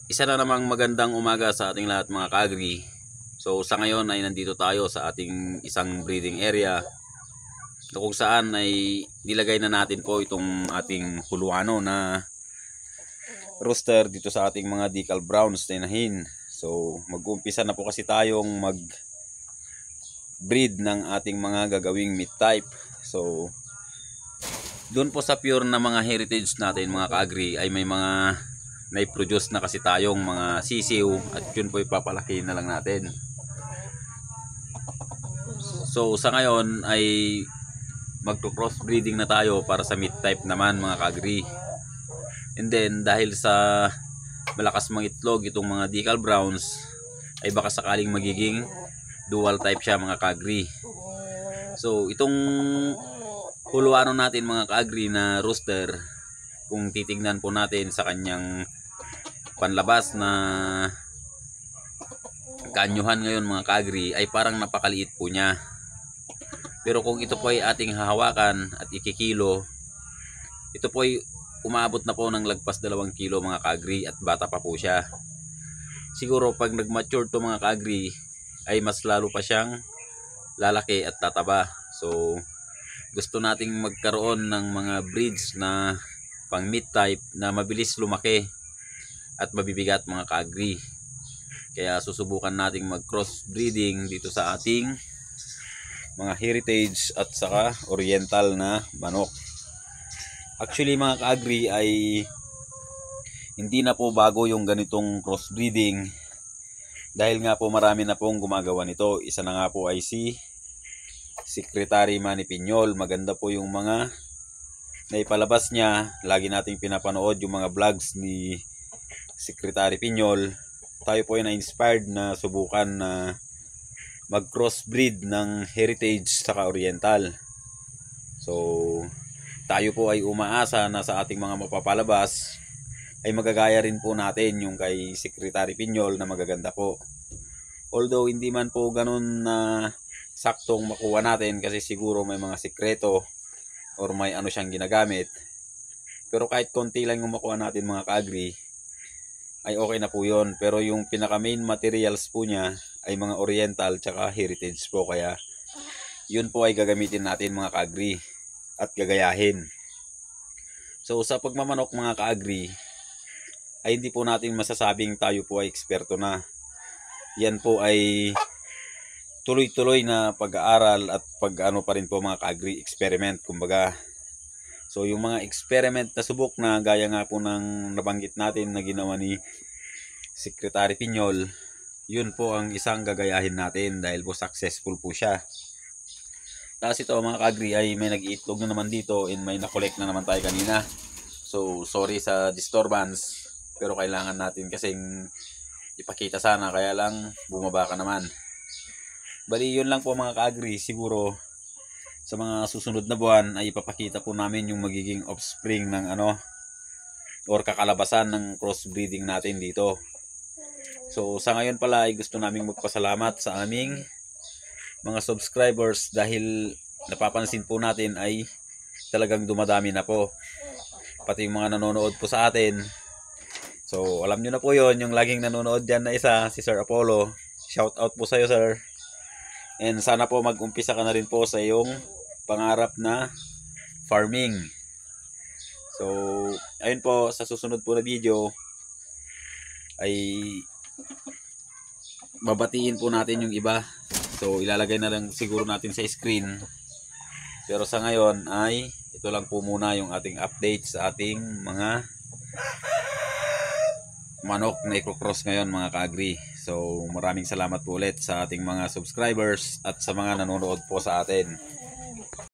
Isa na namang magandang umaga sa ating lahat mga ka-agri. So sa ngayon ay nandito tayo sa ating isang breeding area kung saan ay nilagay na natin po itong ating huluano na rooster dito sa ating mga decal browns na inahin. So mag-umpisa na po kasi tayong mag-breed ng ating mga gagawing meat type. So doon po sa pure na mga heritage natin mga ka-agri ay may mga na-produce na kasi tayong mga sisiw at yun po ipapalaki na lang natin. So sa ngayon ay magto-cross breeding na tayo para sa meat type naman mga ka-agri. And then dahil sa malakas mga itlog itong mga decal browns ay baka sakaling magiging dual type siya mga ka-agri. So itong huluano natin mga ka-agri na rooster, kung titingnan po natin sa kanyang panlabas na kaanyuhan ngayon mga ka-agri ay parang napakaliit po niya. Pero kung ito po ay ating hahawakan at ikikilo, ito po ay umaabot na po ng lagpas 2 kilo mga ka-agri at bata pa po siya. Siguro pag nag-mature to mga ka-agri ay mas lalo pa siyang lalaki at tataba. So gusto nating magkaroon ng mga breeds na pang meat type na mabilis lumaki at mabibigat mga ka-agri. Kaya susubukan nating mag cross breeding dito sa ating mga heritage at saka oriental na manok. Actually mga ka-agri ay hindi na po bago yung ganitong cross breeding dahil nga po marami na pong gumagawa nito. Isa na nga po ay si Secretary Manny Piñol. Maganda po yung mga naipalabas niya. Lagi nating pinapanood yung mga vlogs ni Secretary Piñol. Tayo po ay na-inspired na subukan na mag-crossbreed ng heritage saka oriental. So tayo po ay umaasa na sa ating mga mapapalabas ay magagaya rin po natin yung kay Secretary Piñol na magaganda po. Although hindi man po ganun na saktong makuha natin kasi siguro may mga sikreto or may ano siyang ginagamit. Pero kahit konti lang yung makuha natin mga ka-agri ay okay na po yun. Pero yung pinaka main materials po niya ay mga oriental tsaka heritage po. Kaya yun po ay gagamitin natin mga ka-agri at gagayahin. So sa pagmamanok mga ka-agri ay hindi po natin masasabing tayo po ay eksperto na. Yan po ay tuloy-tuloy na pag-aaral at pag-ano pa rin po mga ka-agri, experiment kumbaga. So yung mga experiment na subok na gaya nga po ng nabanggit natin na ginawa ni Secretary Piñol, yun po ang isang gagayahin natin dahil po successful po siya. Tapos ito mga ka-agri ay may nag-iitlog na naman dito and may na-collect na naman tayo kanina. So sorry sa disturbance pero kailangan natin kasing ipakita sana kaya lang bumaba ka naman. Bali yun lang po mga ka-agri, siguro sa mga susunod na buwan ay ipapakita po namin yung magiging offspring ng ano or kakalabasan ng crossbreeding natin dito. So sa ngayon pala ay gusto naming magpasalamat sa aming mga subscribers dahil napapansin po natin ay talagang dumadami na po. Pati yung mga nanonood po sa atin. So alam nyo na po yon yung laging nanonood dyan na isa, si Sir Apollo. Shout out po sa'yo sir. And sana po mag-umpisa ka na rin po sa iyong pangarap na farming. So ayun po, sa susunod po na video ay babatiin po natin yung iba. So ilalagay na lang siguro natin sa screen. Pero sa ngayon ay ito lang po muna yung ating update sa ating mga manok na i-cross ngayon mga ka-agri. So maraming salamat po ulit sa ating mga subscribers at sa mga nanonood po sa atin.